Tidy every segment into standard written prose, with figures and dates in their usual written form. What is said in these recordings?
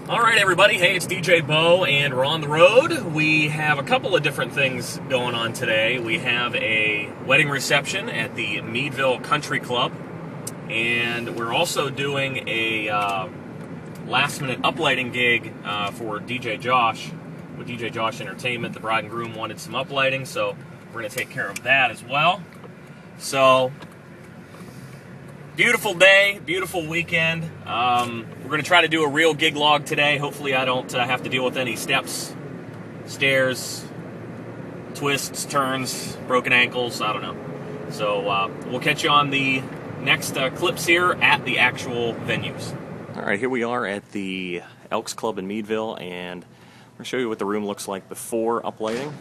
All right, everybody. Hey, it's DJ Bo, and we're on the road. We have a couple of different things going on today. We have a wedding reception at the Meadville Country Club, and we're also doing a last-minute uplighting gig for DJ Josh with DJ Josh Entertainment. The bride and groom wanted some uplighting, so we're going to take care of that as well. So, beautiful day, beautiful weekend. We're going to try to do a real gig log today. Hopefully I don't have to deal with any steps, stairs, twists, turns, broken ankles, I don't know. So we'll catch you on the next clips here at the actual venues. All right, here we are at the Elks Club in Meadville, and I'm going to show you what the room looks like before uplighting.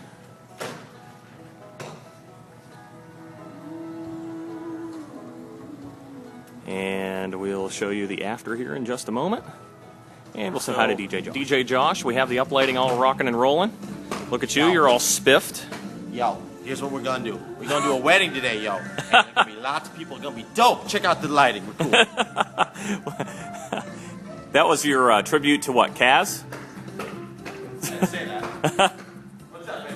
And we'll show you the after here in just a moment. And we'll say hi to DJ Josh. DJ Josh, we have the uplighting all rocking and rolling. Look at you, you're all spiffed. Yo, here's what we're gonna do. We're gonna do a wedding today, yo. And there's gonna be lots of people. It's gonna be dope. Check out the lighting. We're cool. That was your tribute to what, Kaz? I didn't say that. What's up,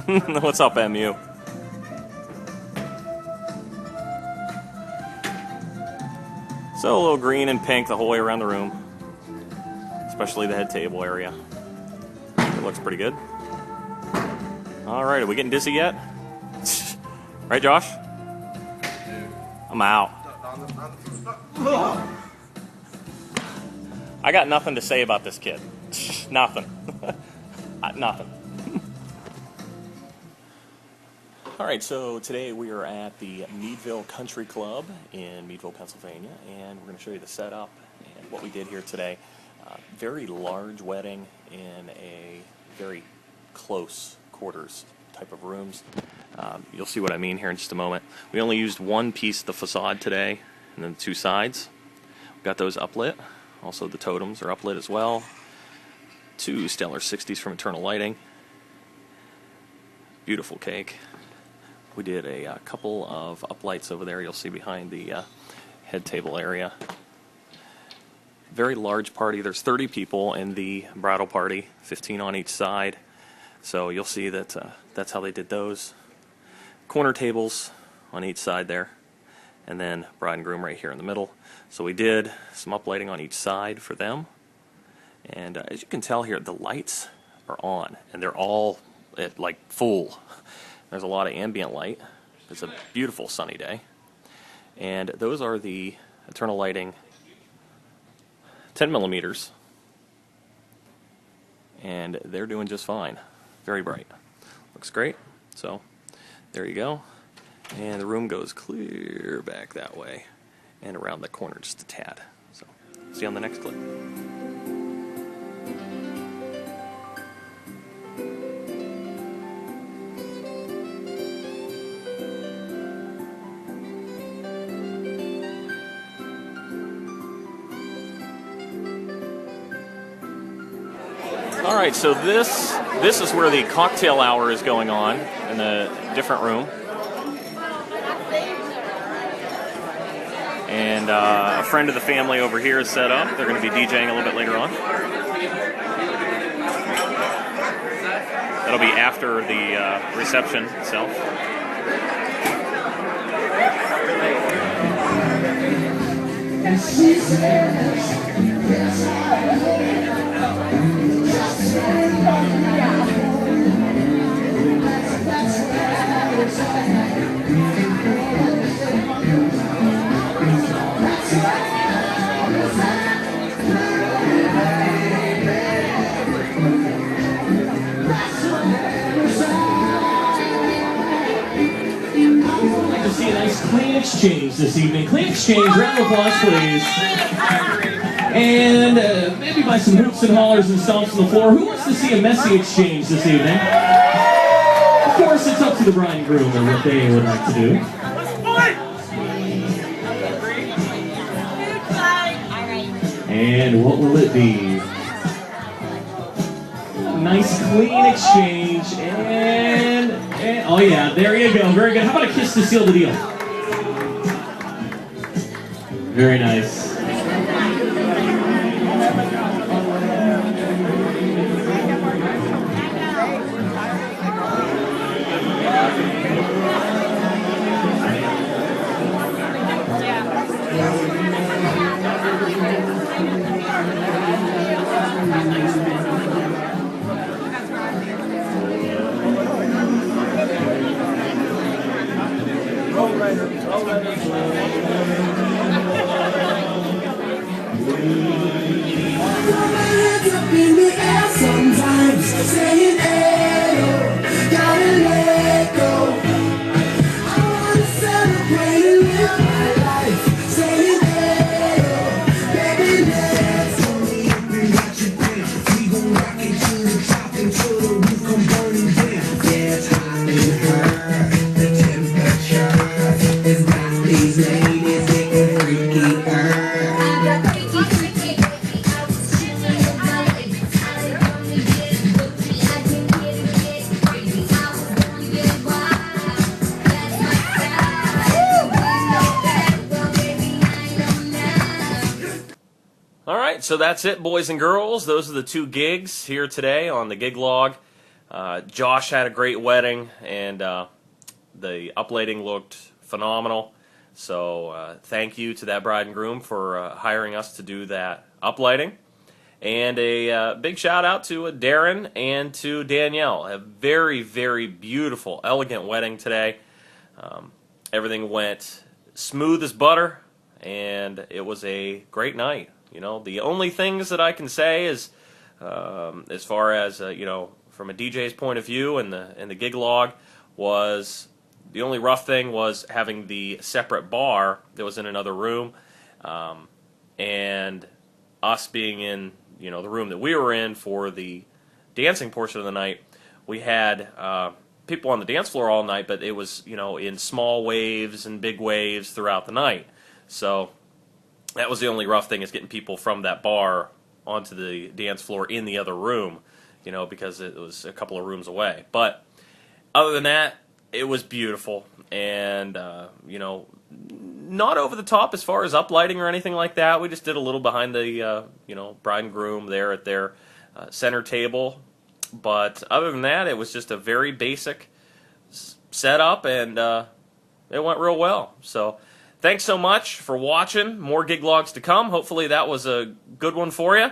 MU? What's up, MU? So a little green and pink the whole way around the room, especially the head table area. It looks pretty good. All right, are we getting dizzy yet? Right, Josh? I'm out. I got nothing to say about this kid. Nothing. Nothing. All right, so today we are at the Meadville Country Club in Meadville, Pennsylvania, and we're going to show you the setup and what we did here today. Very large wedding in a very close quarters type of rooms. You'll see what I mean here in just a moment. We only used one piece of the facade today, and then the two sides. We got those uplit. Also the totems are uplit as well. Two Stellar 60s from Eternal Lighting. Beautiful cake. We did a couple of uplights over there. You'll see behind the head table area. Very large party. There's 30 people in the bridal party, 15 on each side. So you'll see that that's how they did those. Corner tables on each side there. And then bride and groom right here in the middle. So we did some uplighting on each side for them. And as you can tell here, the lights are on. And they're all at like full. There's a lot of ambient light. It's a beautiful sunny day. And those are the Eternal Lighting 10 millimeters. And they're doing just fine. Very bright. Looks great. So there you go. And the room goes clear back that way and around the corner just a tad. So see you on the next clip. All right, so this is where the cocktail hour is going on in a different room. And a friend of the family over here is set up. They're going to be DJing a little bit later on. That'll be after the reception itself. See a nice clean exchange this evening. Clean exchange, round of applause, please. And maybe by some hoops and hollers and stomps on the floor. Who wants to see a messy exchange this evening? Of course, it's up to the bride and groom and what they would like to do. And what will it be? Nice clean exchange and oh yeah, there you go, very good. How about a kiss to seal the deal? Very nice. Up in the air sometimes, saying, hey, oh, gotta let go. I wanna celebrate and live my life, saying, hey, oh, baby, let's go. Open what you think, we gon' rock it to the top until the roof come burning down. Yeah, it's hot in her, the temperature is got these ladies getting freaky. All right, so that's it, boys and girls. Those are the two gigs here today on the gig log. Josh had a great wedding, and the uplating looked phenomenal. So thank you to that bride and groom for hiring us to do that uplighting. And a big shout out to Darren and to Danielle. A very, very beautiful, elegant wedding today. Everything went smooth as butter, and it was a great night. You know, the only things that I can say is, as far as you know, from a DJ's point of view and the gig log, was the only rough thing was having the separate bar that was in another room, and us being in the room that we were in for the dancing portion of the night. We had people on the dance floor all night, but it was in small waves and big waves throughout the night. So that was the only rough thing, is getting people from that bar onto the dance floor in the other room, because it was a couple of rooms away. But other than that, it was beautiful, and not over the top as far as uplighting or anything like that. We just did a little behind the bride and groom there at their center table. But other than that, it was just a very basic setup, and it went real well. So thanks so much for watching. More gig logs to come. Hopefully that was a good one for you.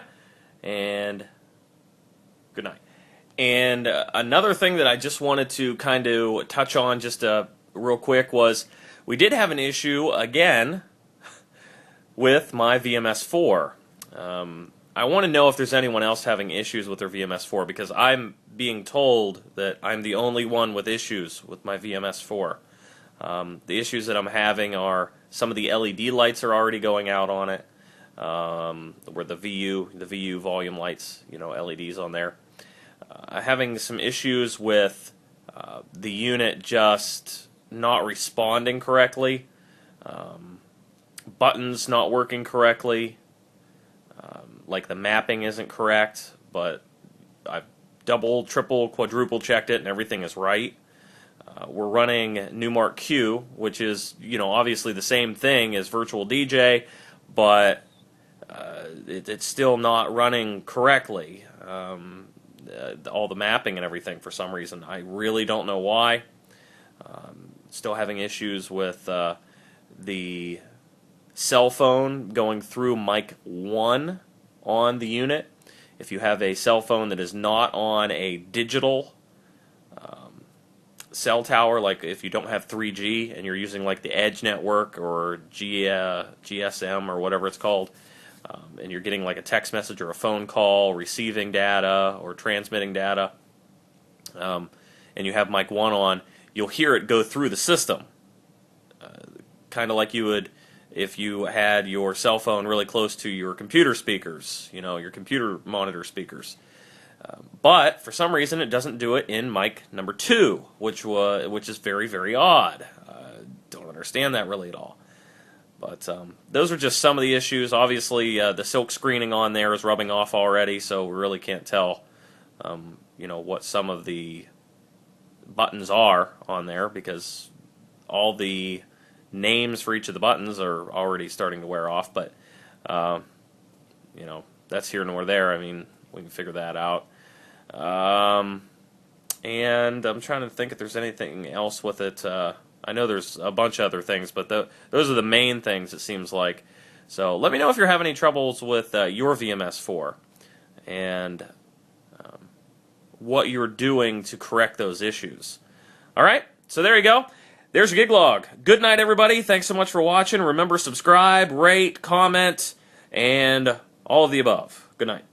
And good night. And another thing that I just wanted to kind of touch on just real quick was we did have an issue again with my VMS4. I want to know if there's anyone else having issues with their VMS4, because I'm being told that I'm the only one with issues with my VMS4. The issues that I'm having are some of the LED lights are already going out on it, where the VU volume lights, LEDs on there. Having some issues with the unit just not responding correctly, buttons not working correctly, like the mapping isn't correct, but I've double, triple, quadruple checked it and everything is right. We're running Newmark Q, which is, obviously the same thing as Virtual DJ, but it's still not running correctly. All the mapping and everything, for some reason. I really don't know why. Still having issues with the cell phone going through mic 1 on the unit. If you have a cell phone that is not on a digital cell tower, like if you don't have 3G and you're using like the Edge network or GSM or whatever it's called, and you're getting like a text message or a phone call, receiving data or transmitting data, and you have mic 1 on, you'll hear it go through the system, kind of like you would if you had your cell phone really close to your computer speakers, your computer monitor speakers. But for some reason, it doesn't do it in mic number 2, which is very, very odd. Don't understand that really at all. But those are just some of the issues. Obviously, the silk screening on there is rubbing off already, so we really can't tell, what some of the buttons are on there, because all the names for each of the buttons are already starting to wear off. But that's here nor there. I mean, we can figure that out. And I'm trying to think if there's anything else with it. I know there's a bunch of other things, but those are the main things, it seems like. So let me know if you're having any troubles with your VMS4. and what you're doing to correct those issues. All right, so there you go. There's your gig log. Good night, everybody. Thanks so much for watching. Remember, subscribe, rate, comment, and all of the above. Good night.